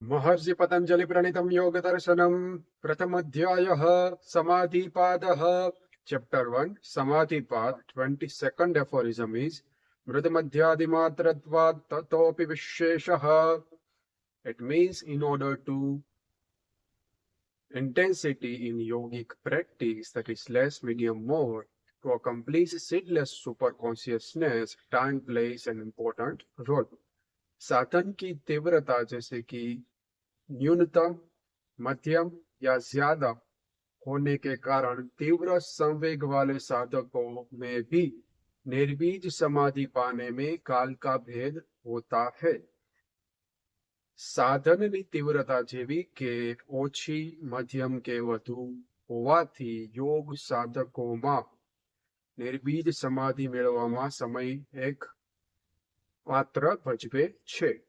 महर्षि पतंजलि प्रणीतम योग दर्शनम प्रथम अध्यायः समाधिपादः चैप्टर 1 समाधिपाद 22nd aphorism is मृदमध्यादिमात्रत्वात् ततोपि विशेषः. It means in order to intensity in yogic practice, that is less medium more, to accomplish seedless super consciousness, time plays an important role. साधन की तीव्रता जैसे कि न्यूनतम, मध्यम या ज्यादा होने के कारण तीव्र संवेग वाले साधकों में भी निर्बीज समाधि पाने में काल का भेद होता है. સાધનની તીવ્રતા જેવી કે ઓછી, મધ્યમ કે વધુ હોવાથી યોગ સાધકોમાં નિર્બીજ સમાધિ મેળવવામાં સમય એક પાત્ર ભજવે છે.